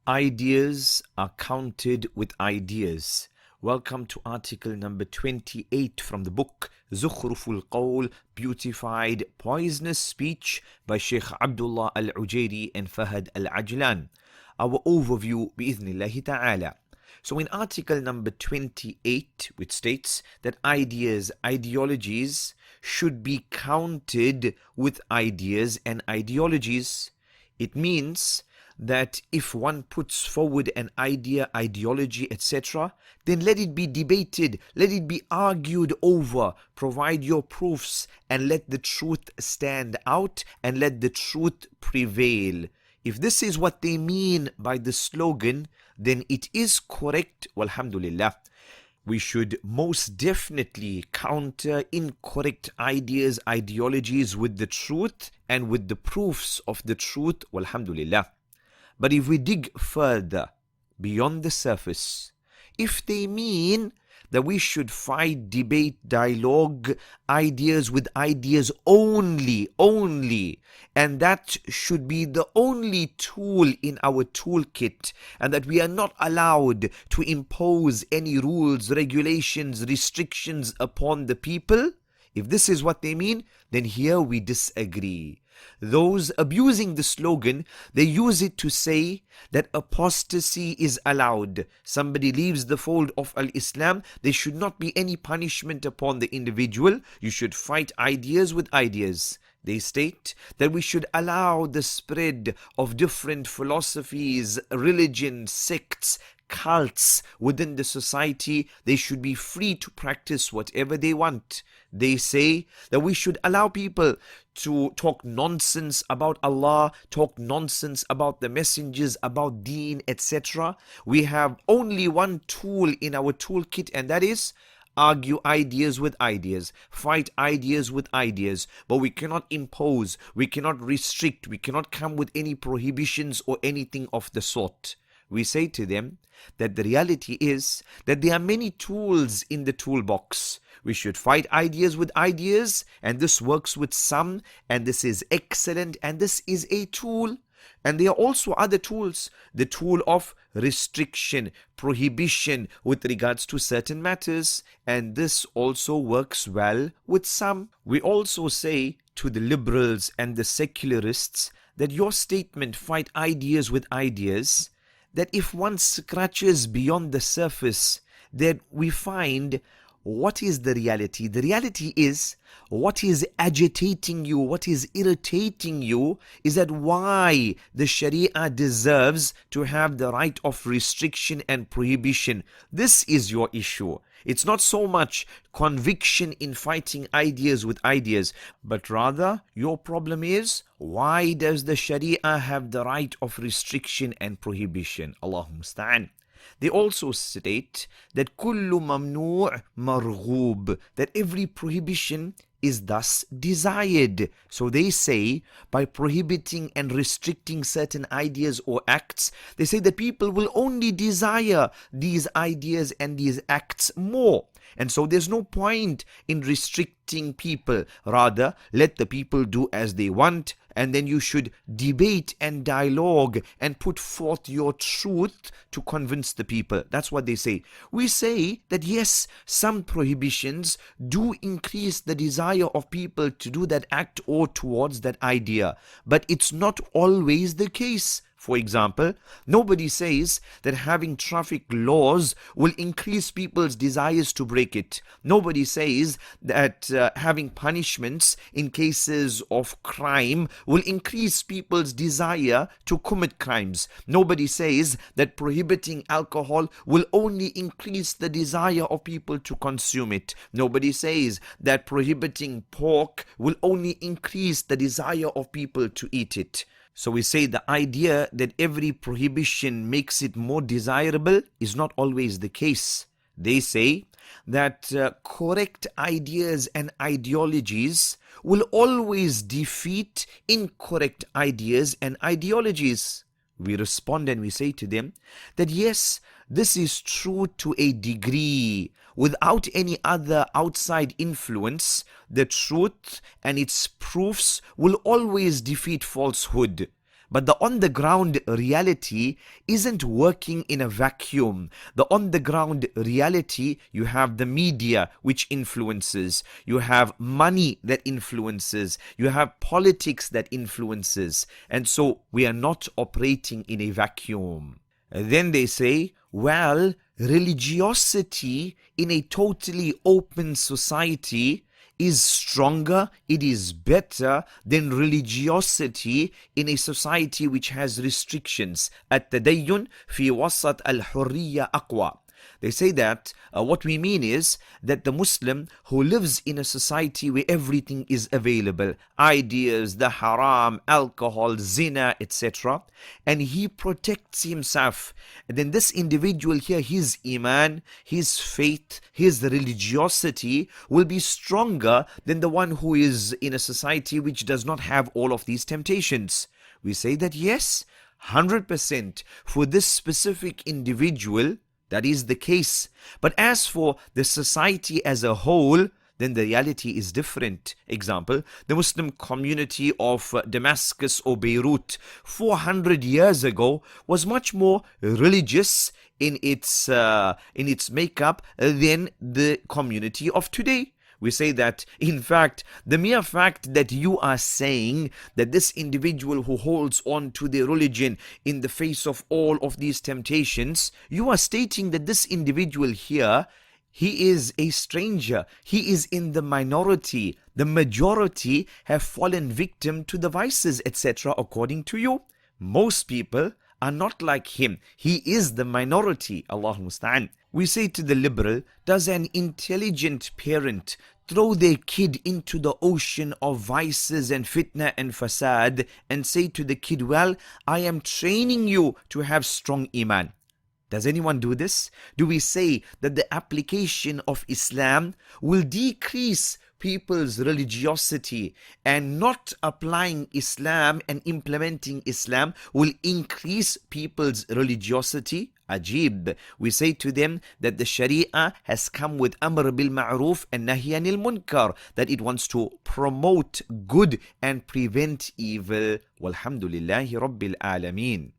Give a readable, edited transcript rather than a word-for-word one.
Ideas are counted with ideas. Welcome to article number 28 from the book Zukhruf al Qawl, Beautified Poisonous Speech by Shaykh Abdullah al Ujairi and Fahd al Ajlan. Our overview bi'idhnillahi ta'ala. So in article number 28, which states that ideas, ideologies should be counted with ideas and ideologies, it means that if one puts forward an idea, ideology, etc., then let it be debated, let it be argued over, provide your proofs, and let the truth stand out and let the truth prevail. If this is what they mean by the slogan, then it is correct, walhamdulillah. We should most definitely counter incorrect ideas, ideologies with the truth and with the proofs of the truth, walhamdulillah. But if we dig further beyond the surface, if they mean that we should fight, debate, dialogue, ideas with ideas only, and that should be the only tool in our toolkit, and that we are not allowed to impose any rules, regulations, restrictions upon the people, if this is what they mean, then here we disagree. Those abusing the slogan, they use it to say that apostasy is allowed. Somebody leaves the fold of Al-Islam, there should not be any punishment upon the individual. You should fight ideas with ideas. They state that we should allow the spread of different philosophies, religions, sects, cults within the society. They should be free to practice whatever they want. They say that we should allow people to talk nonsense about Allah, talk nonsense about the messengers, about deen, etc. We have only one tool in our toolkit, and that is argue ideas with ideas, fight ideas with ideas, but we cannot impose, we cannot restrict, we cannot come with any prohibitions or anything of the sort. We say to them that the reality is that there are many tools in the toolbox. We should fight ideas with ideas, and this works with some, and this is excellent, and this is a tool. And there are also other tools, the tool of restriction, prohibition with regards to certain matters, and this also works well with some. We also say to the liberals and the secularists that your statement, fight ideas with ideas, that if one scratches beyond the surface, then we find what is the reality. The reality is what is agitating you, what is irritating you, is that why the Sharia deserves to have the right of restriction and prohibition. This is your issue. It's not so much conviction in fighting ideas with ideas, but rather your problem is, why does the Sharia have the right of restriction and prohibition? Allahumma musta'an. They also state that kullu mamnu' marghub, that every prohibition is thus desired. So they say by prohibiting and restricting certain ideas or acts, they say that people will only desire these ideas and these acts more. And so there's no point in restricting people. Rather, let the people do as they want, and then you should debate and dialogue and put forth your truth to convince the people. That's what they say. We say that yes, some prohibitions do increase the desire of people to do that act or towards that idea, but it's not always the case. For example, nobody says that having traffic laws will increase people's desires to break it. Nobody says that having punishments in cases of crime will increase people's desire to commit crimes. Nobody says that prohibiting alcohol will only increase the desire of people to consume it. Nobody says that prohibiting pork will only increase the desire of people to eat it. So we say the idea that every prohibition makes it more desirable is not always the case. They say that correct ideas and ideologies will always defeat incorrect ideas and ideologies. We respond and we say to them that yes, this is true to a degree. Without any other outside influence, the truth and its proofs will always defeat falsehood. But the on the ground reality isn't working in a vacuum. The on the ground reality, you have the media which influences, you have money that influences, you have politics that influences. And so we are not operating in a vacuum. Then they say, well, religiosity in a totally open society is stronger, it is better than religiosity in a society which has restrictions. التدين في وسط الحرية أقوى. They say that what we mean is that the Muslim who lives in a society where everything is available, ideas, the haram, alcohol, zina, etc., and he protects himself, and then this individual here, his iman, his faith, his religiosity will be stronger than the one who is in a society which does not have all of these temptations. We say that yes, 100% for this specific individual, that is the case. But as for the society as a whole, then the reality is different. Example, the Muslim community of Damascus or Beirut 400 years ago was much more religious in its makeup than the community of today. We say that, in fact, the mere fact that you are saying that this individual who holds on to their religion in the face of all of these temptations, you are stating that this individual here, he is a stranger, he is in the minority. The majority have fallen victim to the vices, etc., according to you. Most people are not like him. He is the minority. Allahu musta'an. We say to the liberal, does an intelligent parent throw their kid into the ocean of vices and fitna and fasad and say to the kid, well, I am training you to have strong iman? Does anyone do this? Do we say that the application of Islam will decrease people's religiosity and not applying Islam and implementing Islam will increase people's religiosity? Ajib. We say to them that the Shariah has come with Amr bil Ma'ruf and Nahy anil Munkar, that it wants to promote good and prevent evil. Walhamdulillahi Rabbil Alameen.